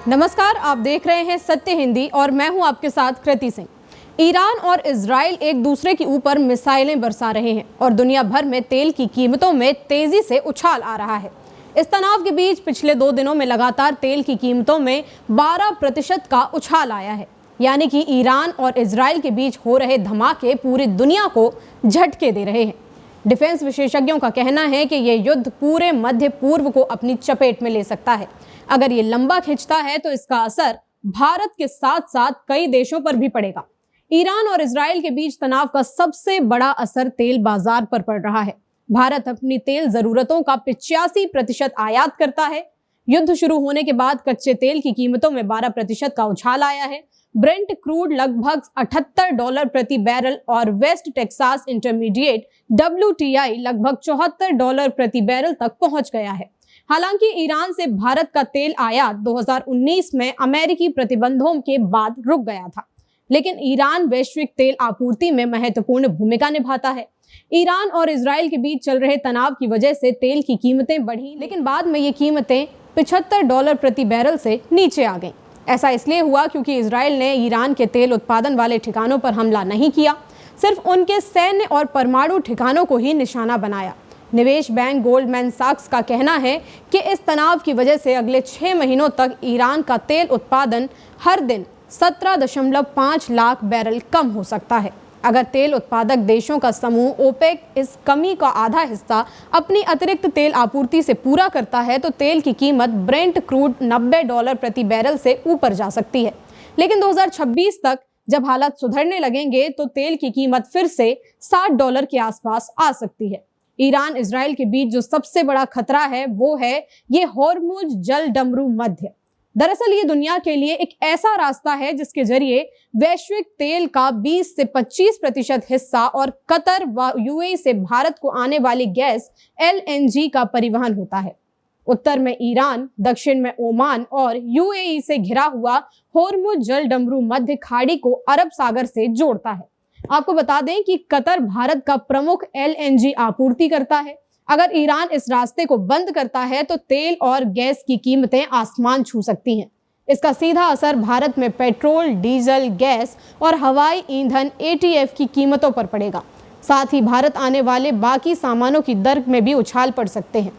नमस्कार, आप देख रहे हैं सत्य हिंदी और मैं हूं आपके साथ कृति सिंह। ईरान और इजराइल एक दूसरे के ऊपर मिसाइलें बरसा रहे हैं और दुनिया भर में तेल की कीमतों में तेजी से उछाल आ रहा है। इस तनाव के बीच पिछले 2 दिनों में लगातार तेल की कीमतों में 12% का उछाल आया है। यानी कि ईरान और इजराइल के बीच हो रहे धमाके पूरी दुनिया को झटके दे रहे हैं। डिफेंस विशेषज्ञों का कहना है कि ये युद्ध पूरे मध्य पूर्व को अपनी चपेट में ले सकता है। अगर ये लंबा खिंचता है तो इसका असर भारत के साथ साथ कई देशों पर भी पड़ेगा। ईरान और इजराइल के बीच तनाव का सबसे बड़ा असर तेल बाजार पर पड़ रहा है। भारत अपनी तेल जरूरतों का 85% आयात करता है। युद्ध शुरू होने के बाद कच्चे तेल की कीमतों में 12% का उछाल आया है। ब्रेंट क्रूड लगभग $78 प्रति बैरल और वेस्ट टेक्सास इंटरमीडिएट WTI लगभग $74 प्रति बैरल तक पहुंच गया है। हालांकि ईरान से भारत का तेल आयात 2019 में अमेरिकी प्रतिबंधों के बाद रुक गया था, लेकिन ईरान वैश्विक तेल आपूर्ति में महत्वपूर्ण भूमिका निभाता है। ईरान और इजराइल के बीच चल रहे तनाव की वजह से तेल की कीमतें बढ़ी, लेकिन बाद में ये कीमतें $75 प्रति बैरल से नीचे आ गईं। ऐसा इसलिए हुआ क्योंकि इजराइल ने ईरान के तेल उत्पादन वाले ठिकानों पर हमला नहीं किया, सिर्फ उनके सैन्य और परमाणु ठिकानों को ही निशाना बनाया। निवेश बैंक गोल्डमैन सैक्स का कहना है कि इस तनाव की वजह से अगले 6 महीनों तक ईरान का तेल उत्पादन हर दिन 17.5 लाख बैरल कम हो सकता है। अगर तेल उत्पादक देशों का समूह ओपेक इस कमी का आधा हिस्सा अपनी अतिरिक्त तेल आपूर्ति से पूरा करता है तो तेल की कीमत ब्रेंट क्रूड $90 प्रति बैरल से ऊपर जा सकती है। लेकिन 2026 तक जब हालात सुधरने लगेंगे तो तेल की कीमत फिर से $60 के आसपास आ सकती है। ईरान इजराइल के बीच जो सबसे बड़ा खतरा है वो है ये हॉर्मुज जल डमरू मध्य। दरअसल ये दुनिया के लिए एक ऐसा रास्ता है जिसके जरिए वैश्विक तेल का 20 से 25% हिस्सा और कतर व यूएई से भारत को आने वाली गैस LNG का परिवहन होता है। उत्तर में ईरान, दक्षिण में ओमान और यूएई से घिरा हुआ हॉर्मुज जल डमरू मध्य खाड़ी को अरब सागर से जोड़ता है। आपको बता दें कि कतर भारत का प्रमुख LNG आपूर्ति करता है। अगर ईरान इस रास्ते को बंद करता है तो तेल और गैस की कीमतें आसमान छू सकती हैं। इसका सीधा असर भारत में पेट्रोल, डीजल, गैस और हवाई ईंधन ATF की कीमतों पर पड़ेगा। साथ ही भारत आने वाले बाकी सामानों की दर में भी उछाल पड़ सकते हैं,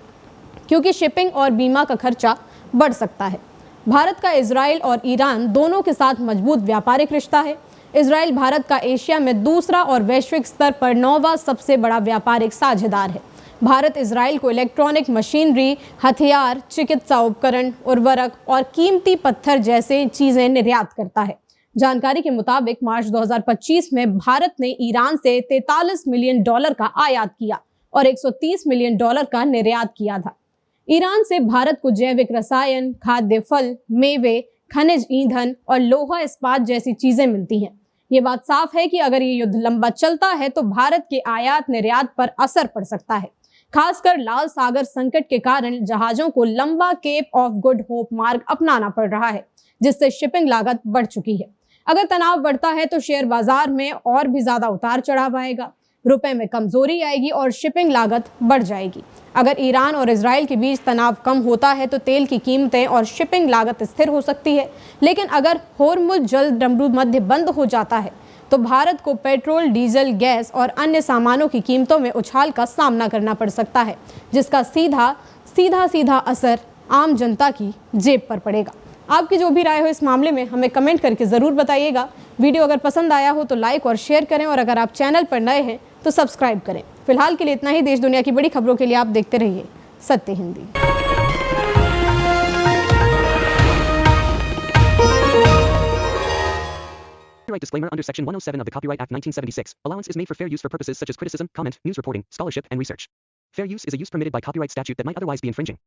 क्योंकि शिपिंग और बीमा का खर्चा बढ़ सकता है। भारत का इजराइल और ईरान दोनों के साथ मजबूत व्यापारिक रिश्ता है। इजराइल भारत का एशिया में दूसरा और वैश्विक स्तर पर 9वां सबसे बड़ा व्यापारिक साझेदार है। भारत इजराइल को इलेक्ट्रॉनिक मशीनरी, हथियार, चिकित्सा उपकरण, उर्वरक और कीमती पत्थर जैसे चीजें निर्यात करता है। जानकारी के मुताबिक मार्च 2025 में भारत ने ईरान से $43 मिलियन का आयात किया और $130 मिलियन का निर्यात किया था। ईरान से भारत को जैविक रसायन, खाद्य फल, मेवे, खनिज ईंधन और लोहा इस्पात जैसी चीजें मिलती हैं। ये बात साफ है कि अगर ये युद्ध लंबा चलता है तो भारत के आयात निर्यात पर असर पड़ सकता है। खासकर लाल सागर संकट के कारण जहाजों को लंबा केप ऑफ गुड होप मार्ग अपनाना पड़ रहा है, जिससे शिपिंग लागत बढ़ चुकी है। अगर तनाव बढ़ता है तो शेयर बाजार में और भी ज्यादा उतार चढ़ाव आएगा, रुपए में कमजोरी आएगी और शिपिंग लागत बढ़ जाएगी। अगर ईरान और इजराइल के बीच तनाव कम होता है तो तेल की कीमतें और शिपिंग लागत स्थिर हो सकती है, लेकिन अगर हॉर्मुज जल डमरू मध्य बंद हो जाता है तो भारत को पेट्रोल, डीजल, गैस और अन्य सामानों की कीमतों में उछाल का सामना करना पड़ सकता है, जिसका सीधा असर आम जनता की जेब पर पड़ेगा। आपकी जो भी राय हो इस मामले में हमें कमेंट करके ज़रूर बताइएगा। वीडियो अगर पसंद आया हो तो लाइक और शेयर करें और अगर आप चैनल पर नए हैं तो सब्सक्राइब करें। फिलहाल के लिए इतना ही। देश दुनिया की बड़ी खबरों के लिए आप देखते रहिए सत्य Hindi. Copyright disclaimer under Section 107 of the Copyright Act 1976. Allowance is made for fair use for purposes such as criticism, comment, news reporting, scholarship, and research. Fair use is a use permitted by copyright statute that might otherwise be infringing.